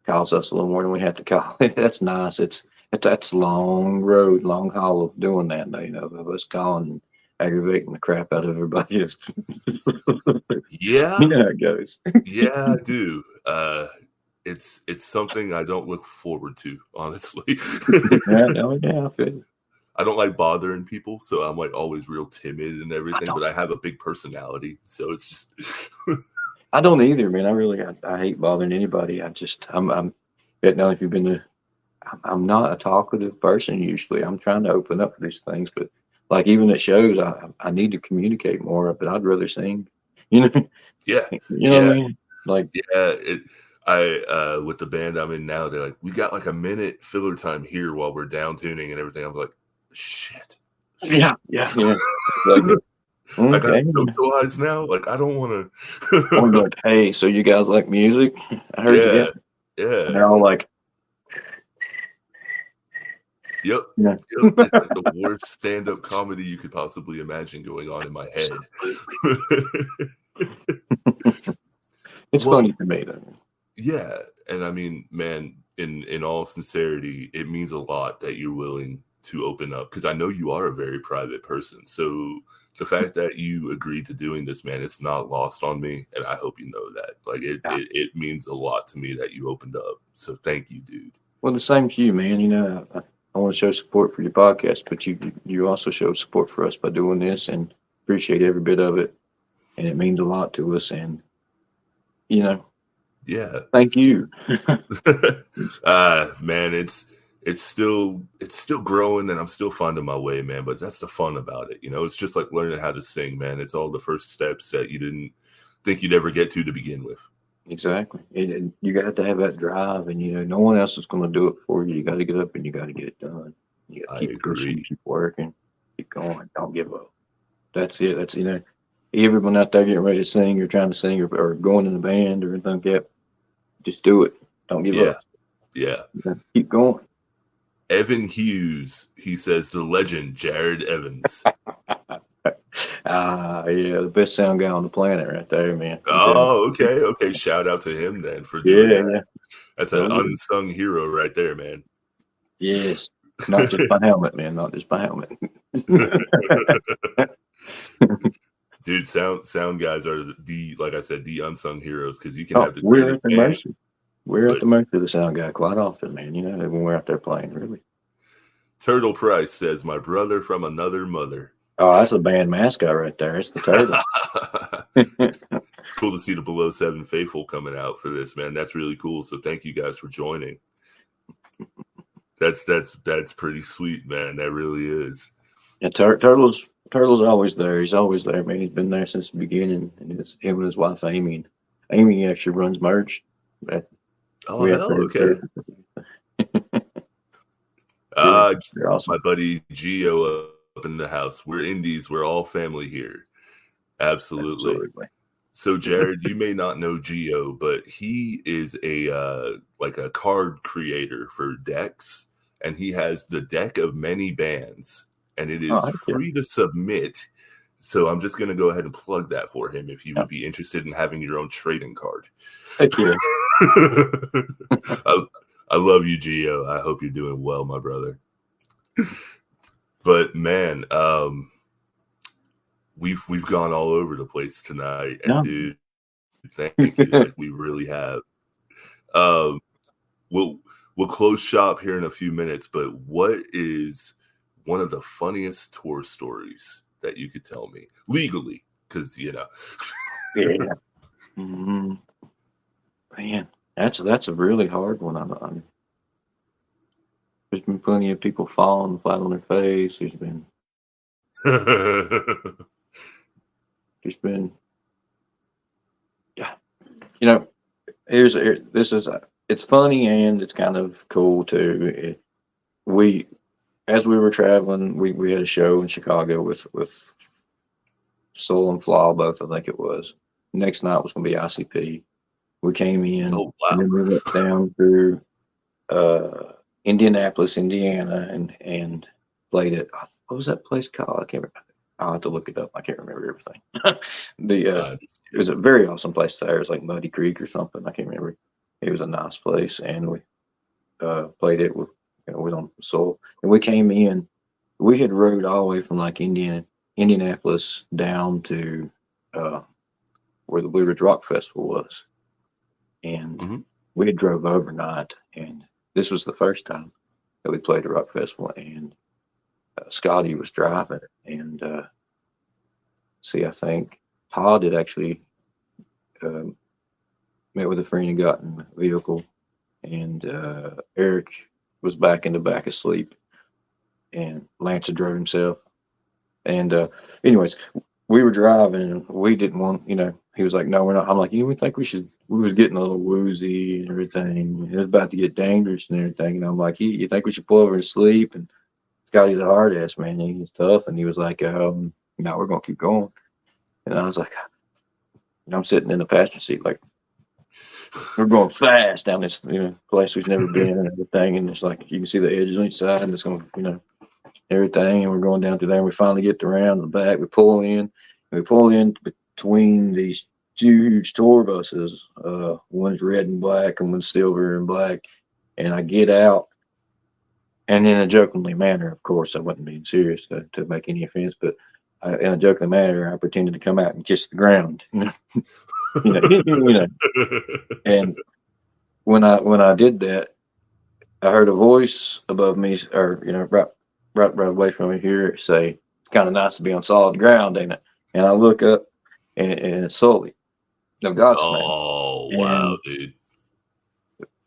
calls us a little more than we have to call. That's nice. That's long road, long haul of doing that. Of us calling and aggravating the crap out of everybody. Yeah, you know how it goes. Yeah, I do. It's something I don't look forward to, honestly. Yeah, I feel you. I don't like bothering people, so I'm like always real timid and everything. But I have a big personality, so it's just. I don't either, man. I hate bothering anybody. I'm now if you've been to, I'm not a talkative person usually. I'm trying to open up for these things, but like even at shows, I need to communicate more. But I'd rather sing, Yeah. You know what I mean? Like I with the band I'm in now, they're like, we got like a minute filler time here while we're down tuning and everything. I'm like, shit. Yeah. Like, I got socialized now. Like, I don't want to. I'm like, hey, so you guys like music? I heard you get. Yeah. And they're all like, Yep. Yeah. Yep. It's like the worst stand-up comedy you could possibly imagine going on in my head. It's funny to me, though. Yeah. And I mean, man, in all sincerity, it means a lot that you're willing to open up because I know you are a very private person. So the fact that you agreed to doing this, man, it's not lost on me. And I hope you know that. Like, it means a lot to me that you opened up. So thank you, dude. Well, the same to you, man. I want to show support for your podcast, but you also show support for us by doing this and appreciate every bit of it. And it means a lot to us. And, yeah. Thank you. Man, it's still growing and I'm still finding my way, man. But that's the fun about it. It's just like learning how to sing, man. It's all the first steps that you didn't think you'd ever get to begin with. Exactly. And you got to have that drive, and no one else is going to do it for you. You got to get up and you got to get it done. You got to keep pushing, keep working, keep going. Don't give up. That's it. everyone out there getting ready to sing or trying to sing or going in the band or anything like that, just do it. Don't give Yeah. up. Yeah. Keep going. Evan Hughes, he says the legend, Jarrod Evans. Yeah, the best sound guy on the planet right there, man. Oh, okay. Okay. Shout out to him then for doing Yeah, that. yeah. That's an So, unsung hero right there, man. yes. Not just my helmet, man. Not just my helmet. Dude, sound guys are the like I said, the unsung heroes because you can have the We're greatest at the band. mercy. We're at the mercy of the sound guy quite often, man. You know, when we're out there playing, really. Turtle Price says, "My brother from another mother." Oh, that's a band mascot right there. It's the turtle. It's cool to see the Below 7 faithful coming out for this, man. That's really cool. So thank you guys for joining. That's pretty sweet, man. That really is. Yeah, Turtle's always there. He's always there, man. He's been there since the beginning, and it's him and his wife Amy. And Amy actually runs merch. Oh hell, okay. They're awesome. My buddy Gio up in the house. We're indies. We're all family here. Absolutely. So Jarrod, you may not know Gio, but he is a like a card creator for decks, and he has the deck of many bands, and it is free to submit. So I'm just going to go ahead and plug that for him if you would be interested in having your own trading card. Heck yeah. I love you, Gio. I hope you're doing well, my brother. But man, we've gone all over the place tonight, and dude, thank you. Like we really have. We'll close shop here in a few minutes, but what is one of the funniest tour stories that you could tell me legally? Because yeah. Man, that's a really hard one. There's been plenty of people falling flat on their face. There's been yeah. You know, it's funny and it's kind of cool too. As we were traveling, we had a show in Chicago with Soul and Flaw both, I think it was. Next night was going to be ICP. We came in, and then we went down through Indianapolis, Indiana, and played at, what was that place called? I can't remember. I'll have to look it up. I can't remember everything. It was a very awesome place there. It was like Muddy Creek or something. I can't remember. It was a nice place, and we played it with, was on Soul. And we came in. We had rode all the way from like Indianapolis down to where the Blue Ridge Rock Festival was, and we had drove overnight. And this was the first time that we played the Rock Festival, and Scotty was driving, and I think Todd had actually met with a friend and got in the vehicle, and Eric was back in the back asleep, and Lance had drove himself. And anyways, we were driving, and we didn't want, he was like, no, we're not. I'm like, we think we should. We was getting a little woozy and everything. It was about to get dangerous and everything. And I'm like, you think we should pull over and sleep? And Scotty's a hard ass, man. He's tough. And he was like, no, we're going to keep going. And I was like, I'm sitting in the passenger seat, like, we're going fast down this, place we've never been and everything. And it's like, you can see the edges on each side, and it's going to, everything. And we're going down through there, and we finally get around the back. We pull in between these huge tour buses. One's red and black and one's silver and black. And I get out, and in a jokingly manner, of course, I wasn't being serious to make any offense, but in a joking manner, I pretended to come out and kiss the ground. And when I did that, I heard a voice above me, or right away from me here, say, "It's kind of nice to be on solid ground, ain't it?" And I look up, and it's Sully. No, Godsmack. Oh, wow, dude.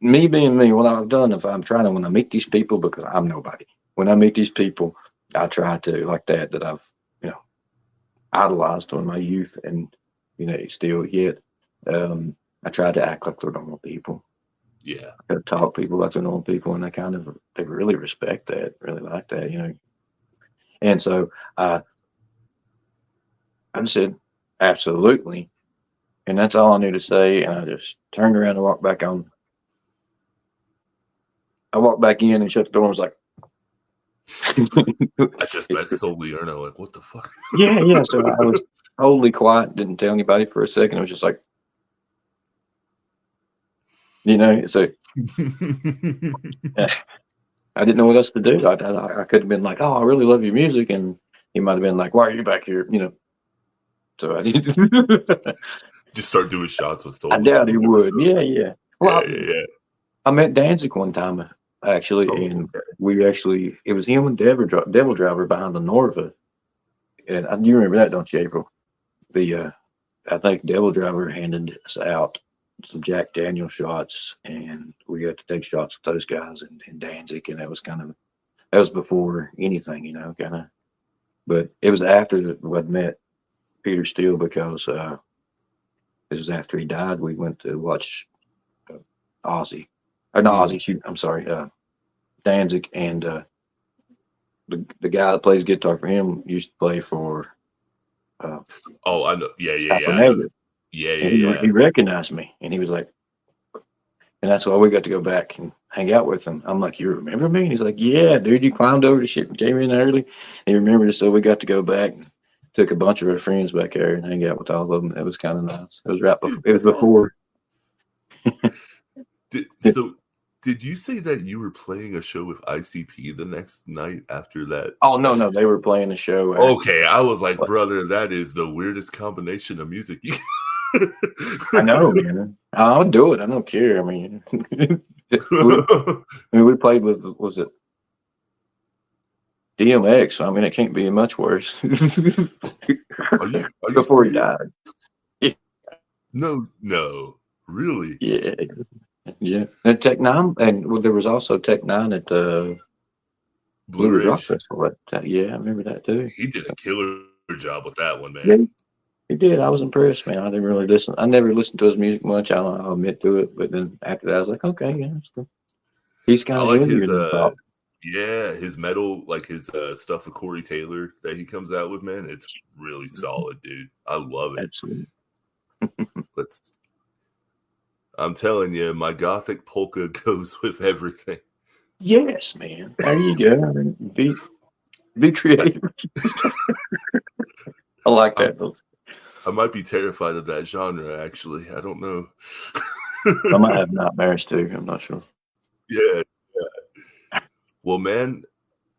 Me being me, what I've done, when I meet these people, because I'm nobody, when I meet these people, I try to, like that I've, idolized in my youth, and, still yet, I try to act like they're normal people. Yeah. I talk people like they're normal people, and they really respect that, really like that, And so I just said, Absolutely. And that's all I knew to say. And I just turned around and walked back on. I walked back in and shut the door and was like, I just met Solely Erno. Like, what the fuck? yeah. So I was totally quiet, didn't tell anybody for a second. It was just like, so I didn't know what else to do. I could have been like, oh, I really love your music. And he might have been like, why are you back here? So I didn't. Just start doing shots with Solely. I doubt he would. Yeah. Well, Yeah. I met Danzig one time, actually, and it was him and Devil Driver behind the Norva. And you remember that, don't you, April? I think Devil Driver handed us out some Jack Daniel shots, and we got to take shots with those guys and Danzig, and that was before anything, kind of. But it was after I'd met Peter Steele, because it was after he died. We went to watch Ozzy. Or not Ozzy, I'm sorry, Danzig, and the guy that plays guitar for him used to play for I know. Yeah. He recognized me, and he was like, and that's why we got to go back and hang out with him. I'm like, you remember me? And he's like, yeah, dude, you climbed over the shit and came in early. And he remembered it, so we got to go back and took a bunch of our friends back there and hang out with all of them. It was kind of nice. It was right before. It was before. So, did you say that you were playing a show with ICP the next night after that? Oh, no, they were playing a show. Okay, I was like, brother, that is the weirdest combination of music. I know, man. I'll do it. I don't care. I mean, we played with, was it DMX? So, I mean, it can't be much worse. Are you before he died. Yeah. No, really? Yeah. And Tech Nine, and there was also Tech Nine at the Blue Ridge Rock Festival. Yeah, I remember that too. He did a killer job with that one, man. Yeah, he did. I was impressed, man. I didn't really listen. I never listened to his music much. I'll admit to it. But then after that, I was like, okay, yeah, that's cool. He's kind of like his metal, like his stuff with Corey Taylor that he comes out with, man. It's really solid, dude. I love it. Absolutely. I'm telling you, my gothic polka goes with everything. Yes, man. There you go. Be creative. I like that. I might be terrified of that genre, actually. I don't know. I might have nightmares too. I'm not sure. Yeah. Well, man,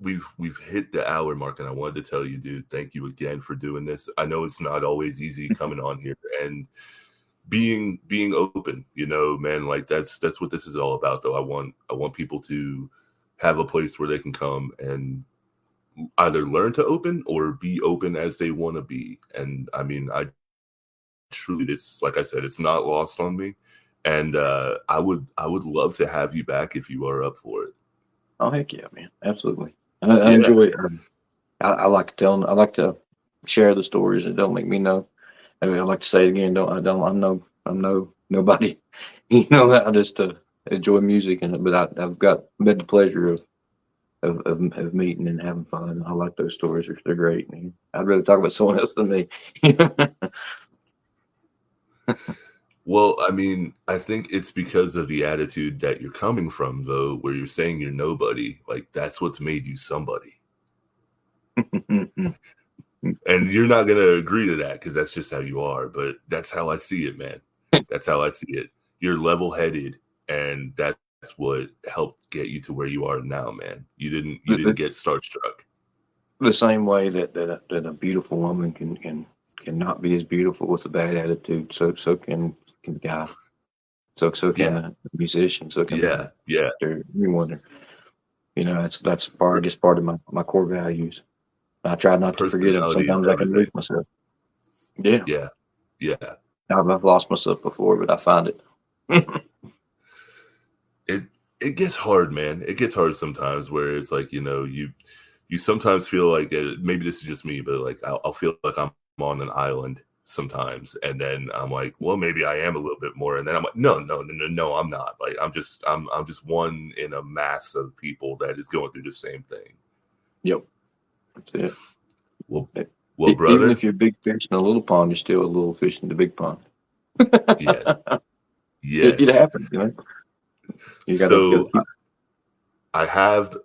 we've hit the hour mark, and I wanted to tell you, dude, thank you again for doing this. I know it's not always easy coming on here and being open, man. Like that's what this is all about, though. I want people to have a place where they can come and either learn to open or be open as they want to be. And I mean, I truly, it's like I said, it's not lost on me. And I would love to have you back if you are up for it. Oh, heck yeah, man. Absolutely. I enjoy it. I like to tell them, I like to share the stories that don't make me know. I mean, I like to say it again. I'm nobody. I just enjoy music, but I've had the pleasure of meeting and having fun. I like those stories. They're great, man. I'd rather talk about someone else than me. Well, I mean, I think it's because of the attitude that you're coming from, though, where you're saying you're nobody. Like, that's what's made you somebody. And you're not going to agree to that because that's just how you are. But that's how I see it, man. That's how I see it. You're level-headed, and that's what helped get you to where you are now, man. You didn't get starstruck. The same way that a beautiful woman can not be as beautiful with a bad attitude, so can the guy. So can a musician. So can everyone. That's part of my core values. I try not to forget them. Sometimes I can lose myself. Yeah. I've lost myself before, but I find it. It gets hard, man. It gets hard sometimes where it's like, you sometimes feel like maybe this is just me, but like I'll feel like I'm on an island sometimes, and then I'm like, well, maybe I am a little bit more, and then I'm like, no, I'm not. Like I'm just one in a mass of people that is going through the same thing. Yep, that's it. Well, Well, Even brother, if you're a big fish in a little pond, you're still a little fish in the big pond. yes, It yes. happens, you know. You gotta So keep. I have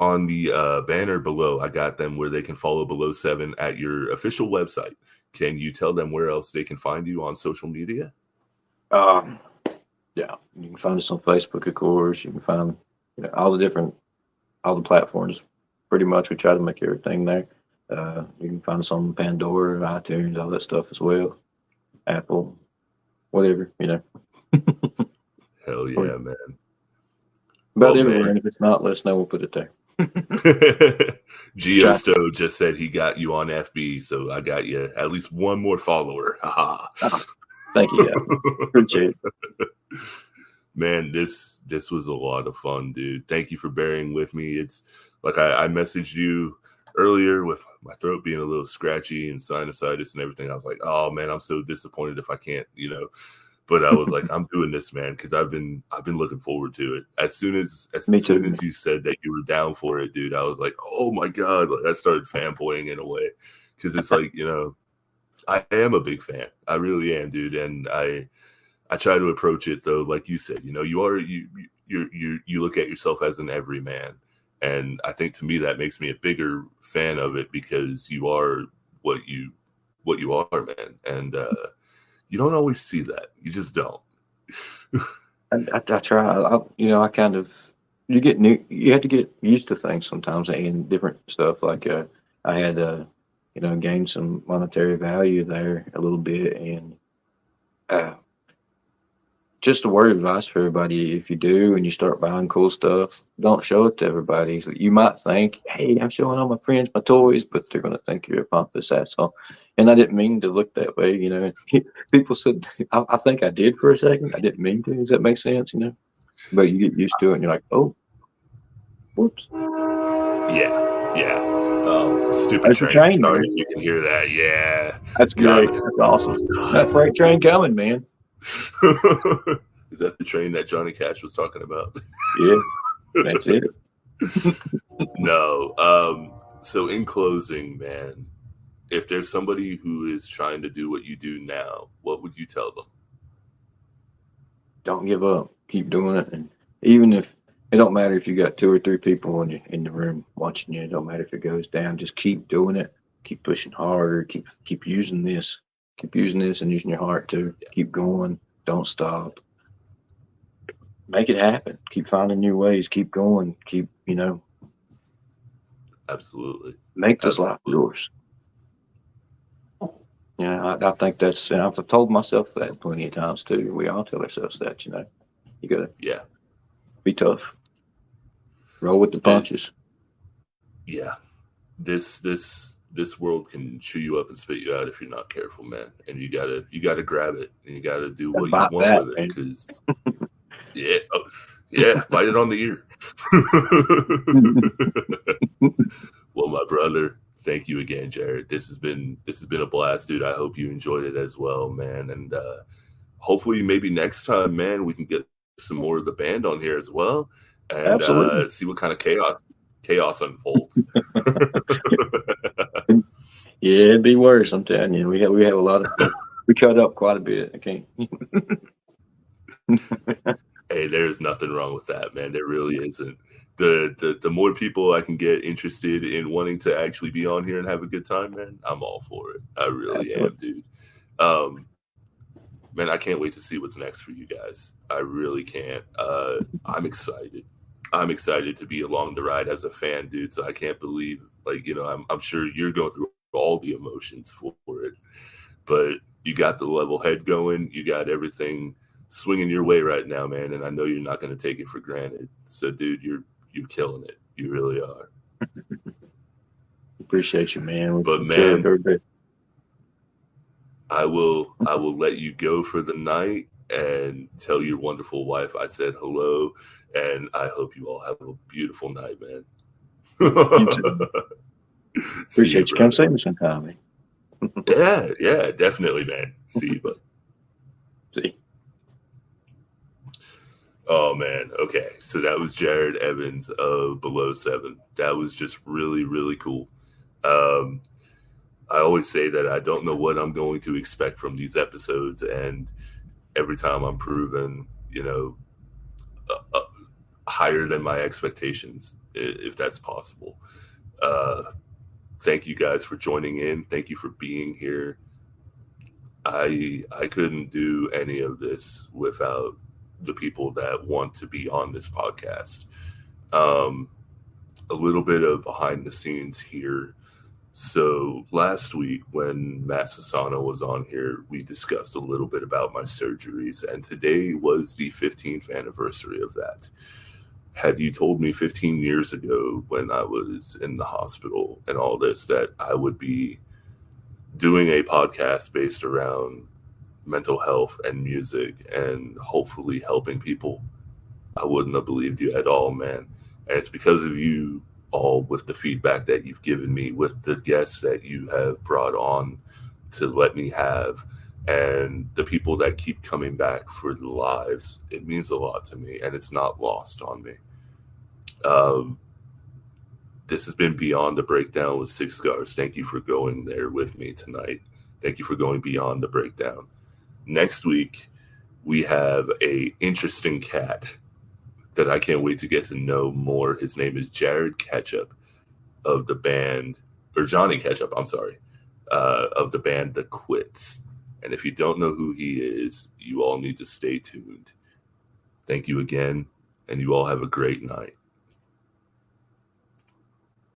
on the banner below, I got them where they can follow Below 7 at your official website. Can you tell them where else they can find you on social media? Um, yeah, you can find us on Facebook, of course. You can find all the platforms. Pretty much, we try to make everything there. You can find us on Pandora, iTunes, all that stuff as well. Apple, whatever, Hell yeah, man. About Well, everywhere. man. And if it's not, let us know. We'll put it there. Try. Geosto just said he got you on FB, so I got you at least one more follower. Oh, thank you. Yeah. Appreciate it. Man, this was a lot of fun, dude. Thank you for bearing with me. It's like I messaged you earlier with my throat being a little scratchy and sinusitis and everything. I was like, oh man, I'm so disappointed if I can't, But I was like, I'm doing this, man, because I've been looking forward to it. As soon as Me too. soon as you said that you were down for it, dude, I was like, oh my god, like I started fanboying in a way, because it's like I am a big fan. I really am, dude, and I try to approach it though, like you said, you look at yourself as an everyman, and I think to me that makes me a bigger fan of it because you are what you are, man, and you don't always see that. You just don't. I try. I kind of you have to get used to things sometimes and different stuff. Like I had gained some monetary value there a little bit, and just a word of advice for everybody: if you do and you start buying cool stuff, don't show it to everybody. So you might think, "Hey, I'm showing all my friends my toys," but they're going to think you're a pompous asshole. And I didn't mean to look that way. People said, I think I did for a second. I didn't mean to. Does that make sense? But you get used to it, and you're like, "Oh, whoops." Yeah. Stupid That's a train. train, Sorry man. if you can hear that. Yeah. That's God. great. That's awesome. That freight train coming, man. Is that the train that Johnny Cash was talking about? Yeah, that's it. No. So in closing, man, if there's somebody who is trying to do what you do now, what would you tell them? Don't give up. Keep doing it, and even if it don't matter if you got 2 or 3 people in the room watching you, it don't matter if it goes down. Just keep doing it. Keep pushing harder. Keep using this. Keep using this and using your heart too. Yeah. Keep going. Don't stop. Make it happen. Keep finding new ways. Keep going. Keep Absolutely. make this life yours. Yeah, I think that's, and I've told myself that plenty of times too. We all tell ourselves that, you gotta be tough, roll with the punches. Yeah, this world can chew you up and spit you out if you're not careful, man. And you gotta grab it and you gotta do what you want with it, because bite it on the ear. Well, my brother, thank you again, Jarrod. This has been a blast, dude. I hope you enjoyed it as well, man. And hopefully, maybe next time, man, we can get some more of the band on here as well, and see what kind of chaos unfolds. Yeah, it'd be worse. I'm telling you, we have a lot of we cut up quite a bit. I can't. Hey, there's nothing wrong with that, man. There really isn't. The more people I can get interested in wanting to actually be on here and have a good time, man, I'm all for it. I really am, dude. Man, I can't wait to see what's next for you guys. I really can't. I'm excited. I'm excited to be along the ride as a fan, dude. So I can't believe, I'm sure you're going through all the emotions for it, but you got the level head going. You got everything swinging your way right now, man. And I know you're not going to take it for granted. So, dude, you're killing it. You really are. Appreciate you, man. But man, I will let you go for the night and tell your wonderful wife I said hello, and I hope you all have a beautiful night, man. You too. Appreciate you. Come see me sometime, man. Yeah, definitely, man. See you, bud. See. Oh man, okay. So that was Jarrod Evans of Below 7. That was just really, really cool. I always say that I don't know what I'm going to expect from these episodes, and every time I'm proven, higher than my expectations, if that's possible. Uh, Thank you guys for joining in. Thank you for being here. I couldn't do any of this without the people that want to be on this podcast. Um, a little bit of behind the scenes here. So last week when Matt Sassano was on here, we discussed a little bit about my surgeries, and today was the 15th anniversary of that. Had you told me 15 years ago when I was in the hospital and all this that I would be doing a podcast based around mental health and music and hopefully helping people, I wouldn't have believed you at all, man. And it's because of you all, with the feedback that you've given me, with the guests that you have brought on to let me have, and the people that keep coming back for the lives. It means a lot to me, and it's not lost on me. This has been Beyond the Breakdown with Six Scars. Thank you for going there with me tonight. Thank you for going beyond the breakdown. Next week, we have a interesting cat that I can't wait to get to know more. His name is Jarrod Ketchup of the band, or Johnny Ketchup, I'm sorry, of the band The Quits. And if you don't know who he is, you all need to stay tuned. Thank you again, and you all have a great night.